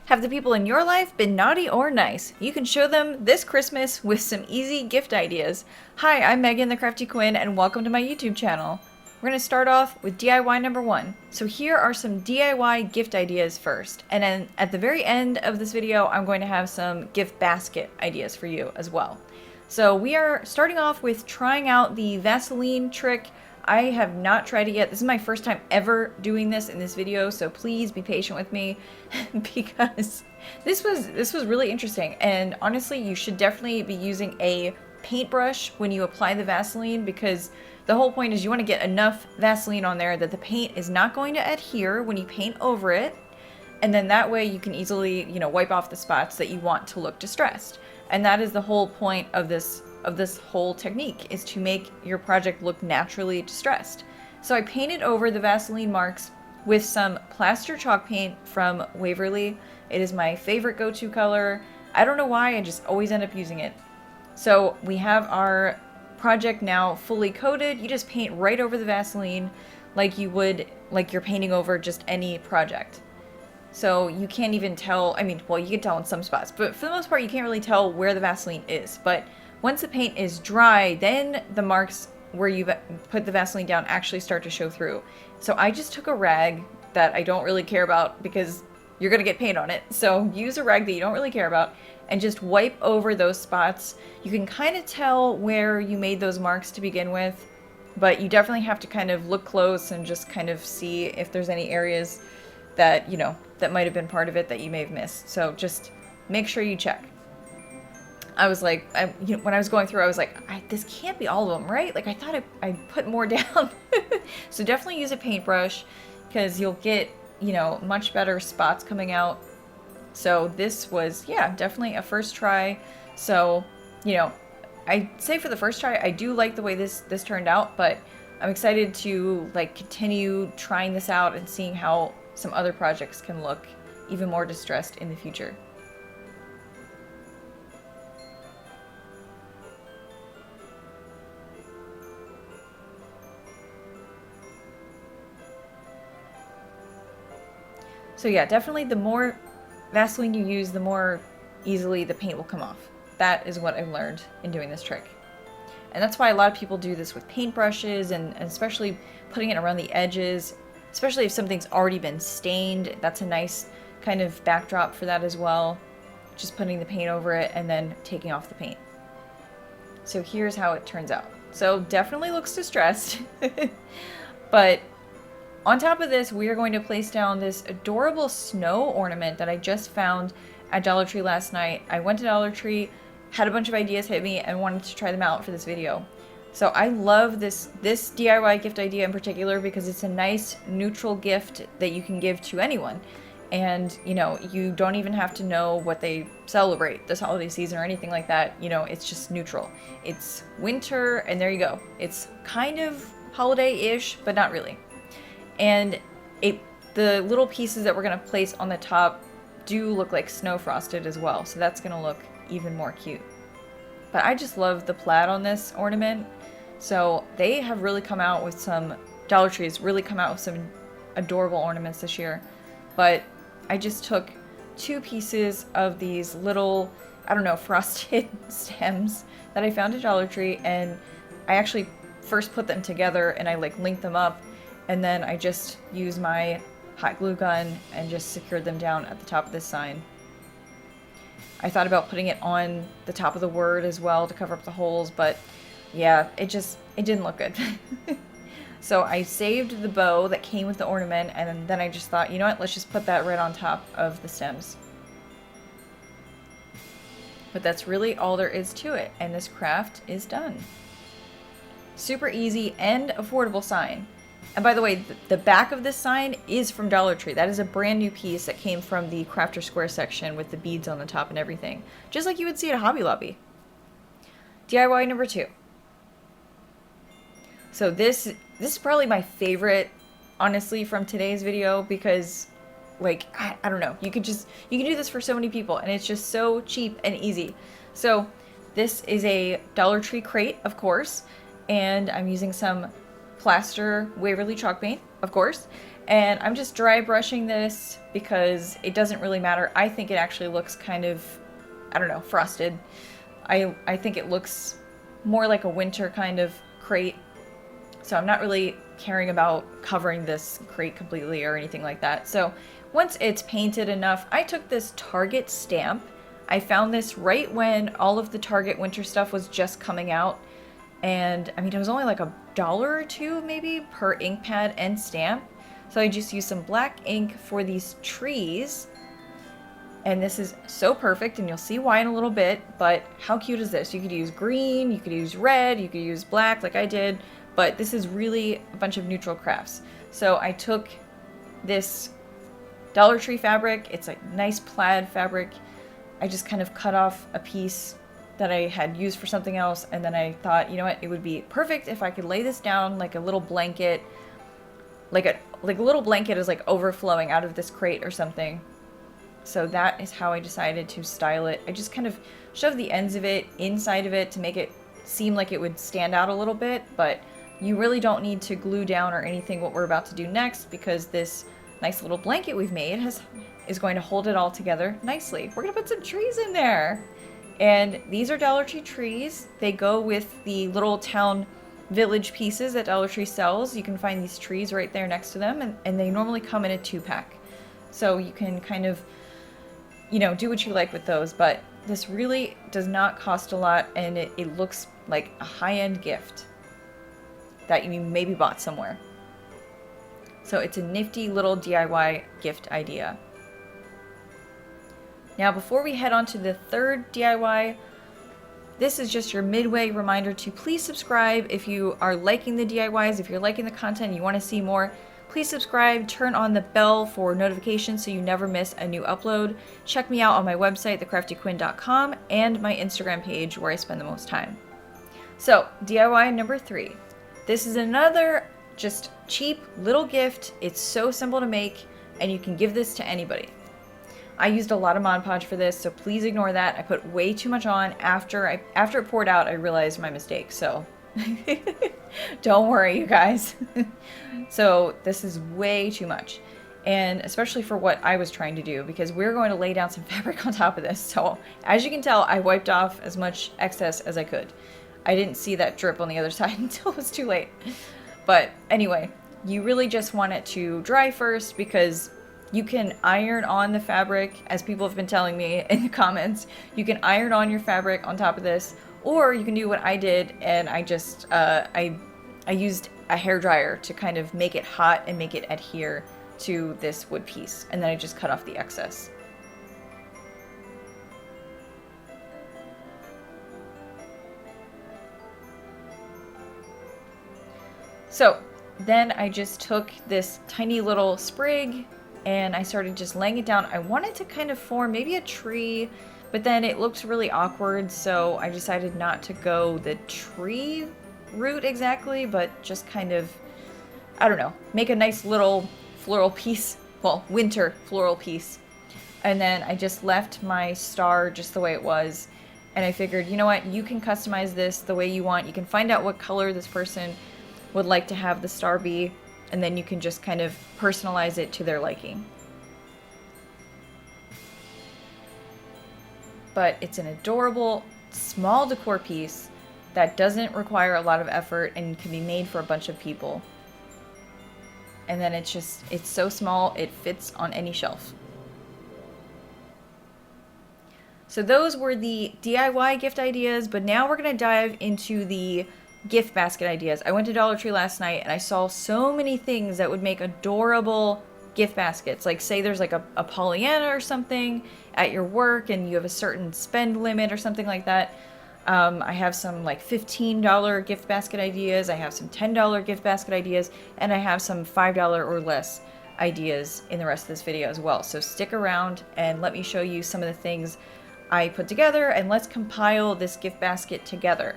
Have the people in your life been naughty or nice? You can show them this Christmas with some easy gift ideas. Hi, I'm Megan the Crafty Quinn and welcome to my YouTube channel. We're going to start off with DIY number 1. So here are some DIY gift ideas first. And then at the very end of this video, I'm going to have some gift basket ideas for you as well. So we are starting off with trying out the Vaseline Trick. I have not tried it yet. This is my first time ever doing this in this video, so please be patient with me because this was really interesting. And honestly, you should definitely be using a paintbrush when you apply the Vaseline, because the whole point is you want to get enough Vaseline on there that the paint is not going to adhere when you paint over it, and then that way you can easily, wipe off the spots that you want to look distressed. And that is the whole point of this whole technique, is to make your project look naturally distressed. So I painted over the Vaseline marks with some plaster chalk paint from Waverly. It is my favorite go-to color. I don't know why, I just always end up using it. So we have our project now fully coated. You just paint right over the Vaseline like you would, like you're painting over just any project. So you can't even tell, well, you can tell in some spots, but for the most part you can't really tell where the Vaseline is. But once the paint is dry, then the marks where you put the Vaseline down actually start to show through. So I just took a rag that I don't really care about because you're going to get paint on it. So use a rag that you don't really care about and just wipe over those spots. You can kind of tell where you made those marks to begin with, but you definitely have to kind of look close and just kind of see if there's any areas that, that might have been part of it that you may have missed. So just make sure you check. I was like, when I was going through, I was like, this can't be all of them, right? Like, I thought I put more down. So definitely use a paintbrush because you'll get, much better spots coming out. So this was, definitely a first try. So, I say for the first try, I do like the way this turned out, but I'm excited to continue trying this out and seeing how some other projects can look even more distressed in the future. So yeah, definitely the more Vaseline you use, the more easily the paint will come off. That is what I've learned in doing this trick. And that's why a lot of people do this with paintbrushes and especially putting it around the edges, especially if something's already been stained. That's a nice kind of backdrop for that as well. Just putting the paint over it and then taking off the paint. So here's how it turns out. So definitely looks distressed, but on top of this, we are going to place down this adorable snow ornament that I just found at Dollar Tree last night. I went to Dollar Tree, had a bunch of ideas hit me, and wanted to try them out for this video. So I love this DIY gift idea in particular because it's a nice neutral gift that you can give to anyone. And, you don't even have to know what they celebrate this holiday season or anything like that. It's just neutral. It's winter, and there you go. It's kind of holiday-ish, but not really. And the little pieces that we're going to place on the top do look like snow frosted as well, so that's going to look even more cute. But I just love the plaid on this ornament. So they have really come out with some, Dollar Tree's really come out with some adorable ornaments this year. But I just took 2 pieces of these little, frosted stems that I found at Dollar Tree, and I actually first put them together and I linked them up. And then I just used my hot glue gun and just secured them down at the top of this sign. I thought about putting it on the top of the word as well to cover up the holes, but yeah, it didn't look good. So I saved the bow that came with the ornament, and then I just thought, you know what, let's just put that right on top of the stems. But that's really all there is to it, and this craft is done. Super easy and affordable sign. And by the way, the back of this sign is from Dollar Tree. That is a brand new piece that came from the Crafter Square section with the beads on the top and everything. Just like you would see at Hobby Lobby. DIY number 2. So this is probably my favorite, honestly, from today's video because, I don't know. You can do this for so many people and it's just so cheap and easy. So this is a Dollar Tree crate, of course, and I'm using some plaster Waverly chalk paint, of course, And I'm just dry brushing this because it doesn't really matter. I think it actually looks kind of, I don't know, frosted. I think it looks more like a winter kind of crate. So I'm not really caring about covering this crate completely or anything like that. So once it's painted enough, I took this Target stamp. I found this right when all of the Target winter stuff was just coming out. And I mean, it was only like $1 or $2 maybe per ink pad and stamp. So I just used some black ink for these trees. And this is so perfect, and you'll see why in a little bit, but how cute is this? You could use green, you could use red, you could use black like I did, but this is really a bunch of neutral crafts. So I took this Dollar Tree fabric, it's a nice plaid fabric. I just kind of cut off a piece that I had used for something else, and then I thought, you know what, it would be perfect if I could lay this down like a little blanket, like a little blanket is like overflowing out of this crate or something. So that is how I decided to style it. I just kind of shoved the ends of it inside of it to make it seem like it would stand out a little bit, but you really don't need to glue down or anything what we're about to do next, because this nice little blanket we've made is going to hold it all together nicely. We're gonna put some trees in there. And these are Dollar Tree trees. They go with the little town village pieces that Dollar Tree sells. You can find these trees right there next to them, and they normally come in a 2-pack. So you can kind of, you know, do what you like with those, but this really does not cost a lot, and it looks like a high-end gift that you maybe bought somewhere. So it's a nifty little DIY gift idea. Now, before we head on to the third DIY, this is just your midway reminder to please subscribe if you are liking the DIYs, if you're liking the content and you want to see more. Please subscribe, turn on the bell for notifications so you never miss a new upload. Check me out on my website, thecraftyquinn.com, and my Instagram page where I spend the most time. So, DIY number 3. This is another just cheap little gift. It's so simple to make, and you can give this to anybody. I used a lot of Mod Podge for this, so please ignore that. I put way too much on. After it poured out, I realized my mistake, so don't worry, you guys. So this is way too much, and especially for what I was trying to do, because we're going to lay down some fabric on top of this. So as you can tell, I wiped off as much excess as I could. I didn't see that drip on the other side until it was too late. But anyway, you really just want it to dry first, because you can iron on the fabric, as people have been telling me in the comments. You can iron on your fabric on top of this, or you can do what I did, and I just I used a hairdryer to kind of make it hot and make it adhere to this wood piece, and then I just cut off the excess. So then I just took this tiny little sprig and I started just laying it down. I wanted to kind of form maybe a tree, but then it looked really awkward, so I decided not to go the tree route exactly, but just kind of, I don't know, make a nice little floral piece, well, winter floral piece. And then I just left my star just the way it was, and I figured, you know what, you can customize this the way you want. You can find out what color this person would like to have the star be, and then you can just kind of personalize it to their liking. But it's an adorable, small decor piece that doesn't require a lot of effort and can be made for a bunch of people. And then it's so small, it fits on any shelf. So those were the DIY gift ideas, but now we're gonna dive into the gift basket ideas. I went to Dollar Tree last night and I saw so many things that would make adorable gift baskets. Like, say there's like a Pollyanna or something at your work and you have a certain spend limit or something like that. I have some like $15 gift basket ideas, I have some $10 gift basket ideas, and I have some $5 or less ideas in the rest of this video as well. So stick around and let me show you some of the things I put together, and let's compile this gift basket together.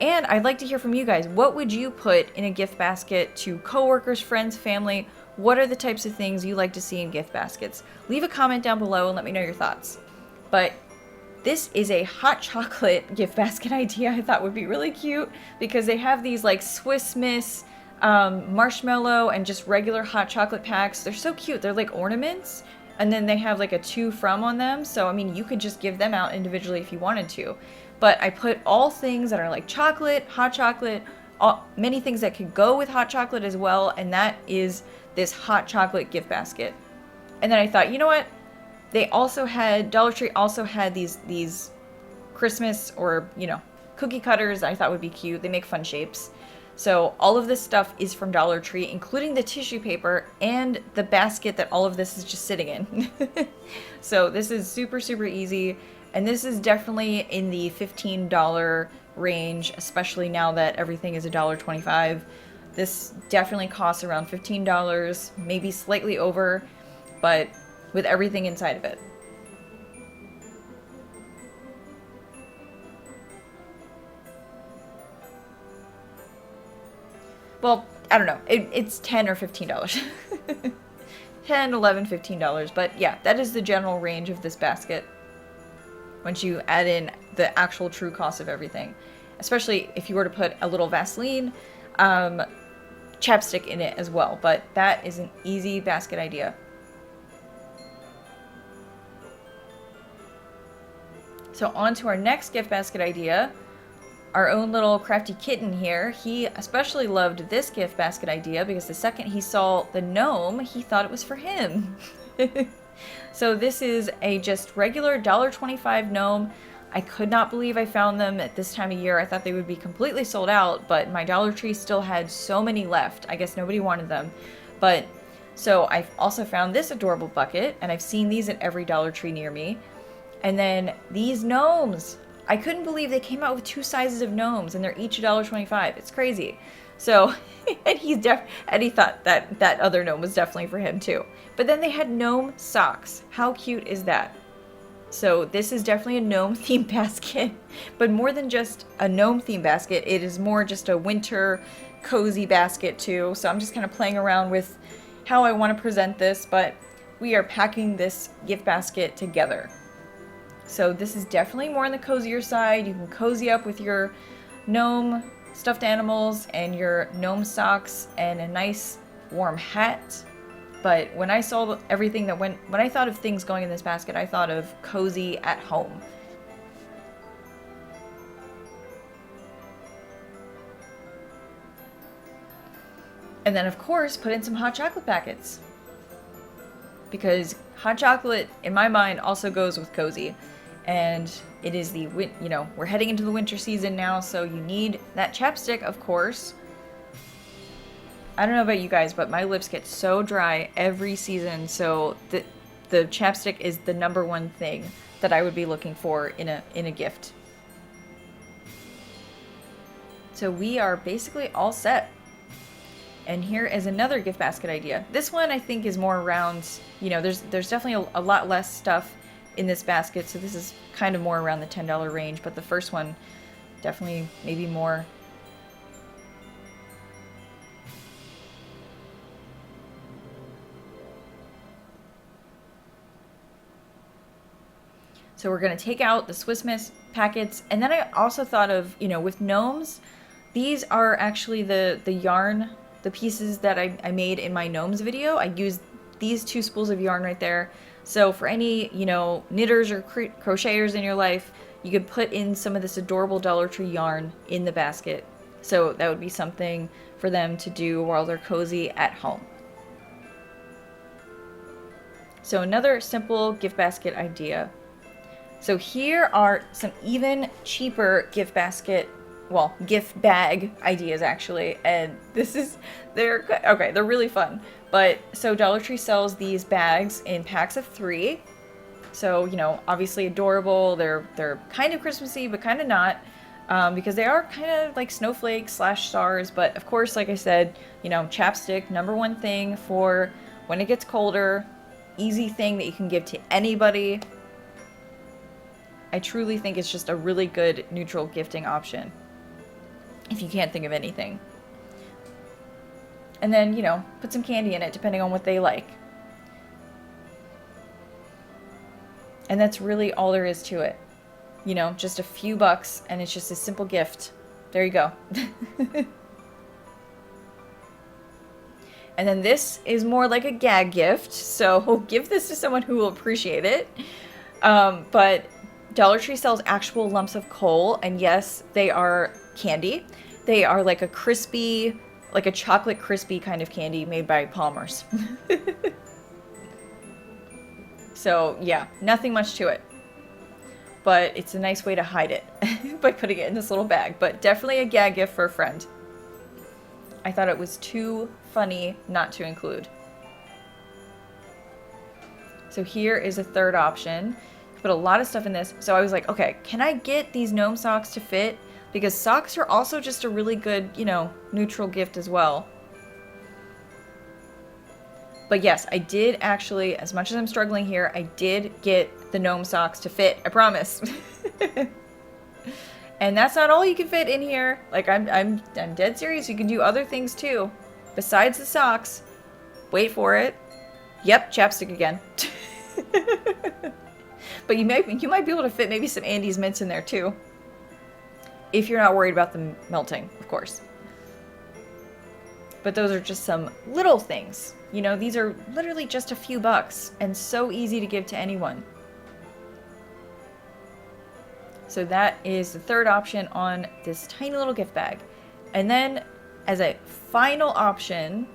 And I'd like to hear from you guys. What would you put in a gift basket to coworkers, friends, family? What are the types of things you like to see in gift baskets? Leave a comment down below and let me know your thoughts. But this is a hot chocolate gift basket idea I thought would be really cute, because they have these like Swiss Miss marshmallow and just regular hot chocolate packs. They're so cute. They're like ornaments. And then they have like a to from on them. So, I mean, you could just give them out individually if you wanted to. But I put all things that are like chocolate, hot chocolate, many things that could go with hot chocolate as well. And that is this hot chocolate gift basket. And then I thought, you know what? They also had, Dollar Tree also had these Christmas or, you know, cookie cutters I thought would be cute. They make fun shapes. So all of this stuff is from Dollar Tree, including the tissue paper and the basket that all of this is just sitting in. So this is super, super easy. And this is definitely in the $15 range, especially now that everything is $1.25. This definitely costs around $15, maybe slightly over, but with everything inside of it. Well, I don't know. It's $10 or $15. 10, 11, $15. But yeah, that is the general range of this basket once you add in the actual true cost of everything. Especially if you were to put a little Vaseline chapstick in it as well. But that is an easy basket idea. So on to our next gift basket idea. Our own little crafty kitten here, he especially loved this gift basket idea because the second he saw the gnome, he thought it was for him. So this is a just regular $1.25 gnome. I could not believe I found them at this time of year. I thought they would be completely sold out, but my Dollar Tree still had so many left. I guess nobody wanted them. But so I've also found this adorable bucket, and I've seen these at every Dollar Tree near me. And then these gnomes. I couldn't believe they came out with 2 sizes of gnomes and they're each $1.25. It's crazy. So, and he thought that other gnome was definitely for him too. But then they had gnome socks. How cute is that? So this is definitely a gnome themed basket, but more than just a gnome themed basket, it is more just a winter cozy basket too. So I'm just kind of playing around with how I want to present this, but we are packing this gift basket together. So this is definitely more on the cozier side. You can cozy up with your gnome stuffed animals and your gnome socks and a nice warm hat. But when I saw everything that when I thought of things going in this basket, I thought of cozy at home. And then of course, put in some hot chocolate packets. Because hot chocolate, in my mind, also goes with cozy. And it is the, you know, we're heading into the winter season now, so you need that chapstick, of course. I don't know about you guys, but my lips get so dry every season, so the chapstick is the #1 thing that I would be looking for in a gift. So we are basically all set. And here is another gift basket idea. This one I think is more around, you know, there's definitely a lot less stuff in this basket, so this is kind of more around the $10 range, but the first one definitely maybe more. So we're going to take out the Swiss Miss packets, and then I also thought of, you know, with gnomes, these are actually the yarn, the pieces that I made in my gnomes video. I used these 2 spools of yarn right there. So for any, you know, knitters or crocheters in your life, you could put in some of this adorable Dollar Tree yarn in the basket. So that would be something for them to do while they're cozy at home. So another simple gift basket idea. So here are some even cheaper gift bag ideas actually, and they're really fun. But so Dollar Tree sells these bags in packs of 3. So, you know, obviously adorable. They're kind of Christmassy, but kind of not, because they are kind of like snowflakes / stars. But of course, like I said, you know, chapstick, #1 thing for when it gets colder. Easy thing that you can give to anybody. I truly think it's just a really good neutral gifting option if you can't think of anything. And then, you know, put some candy in it depending on what they like. And that's really all there is to it. You know, just a few bucks and it's just a simple gift. There you go. And then this is more like a gag gift, so give this to someone who will appreciate it. But Dollar Tree sells actual lumps of coal, and yes, they are candy. They are like a crispy, like a chocolate crispy kind of candy made by Palmer's. So yeah, nothing much to it. But it's a nice way to hide it by putting it in this little bag. But definitely a gag gift for a friend. I thought it was too funny not to include. So here is a third option. Put a lot of stuff in this. So I was like, okay, can I get these gnome socks to fit? Because socks are also just a really good, you know, neutral gift as well. But yes, I did actually, as much as I'm struggling here, I did get the gnome socks to fit. I promise. And that's not all you can fit in here. Like, I'm dead serious. You can do other things too. Besides the socks. Wait for it. Yep, chapstick again. But you might be able to fit maybe some Andes mints in there too. If you're not worried about them melting, of course. But those are just some little things. You know, these are literally just a few bucks and so easy to give to anyone. So that is the third option on this tiny little gift bag. And then as a final option,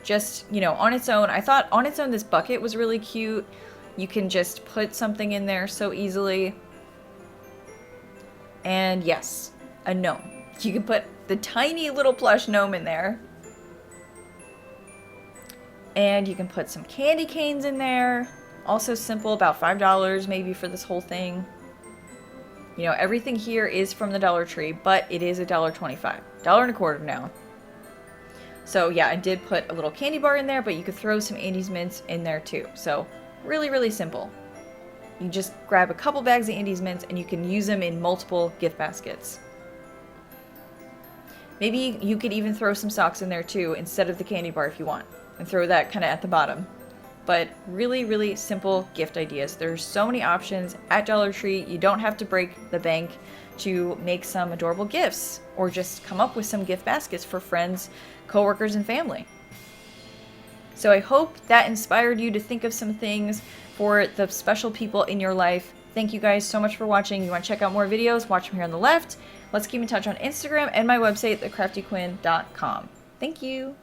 just, you know, on its own, I thought on its own this bucket was really cute. You can just put something in there so easily. And yes, a gnome. You can put the tiny little plush gnome in there. And you can put some candy canes in there. Also simple, about $5 maybe for this whole thing. You know, everything here is from the Dollar Tree, but it is $1.25. $1.25 now. So yeah, I did put a little candy bar in there, but you could throw some Andes mints in there too. So really, really simple. You just grab a couple bags of Andes mints and you can use them in multiple gift baskets. Maybe you could even throw some socks in there too instead of the candy bar if you want, and throw that kind of at the bottom. But really, really simple gift ideas. There's so many options at Dollar Tree. You don't have to break the bank to make some adorable gifts or just come up with some gift baskets for friends, coworkers, and family. So I hope that inspired you to think of some things for the special people in your life. Thank you guys so much for watching. You want to check out more videos, watch them here on the left. Let's keep in touch on Instagram and my website, thecraftyquinn.com. Thank you.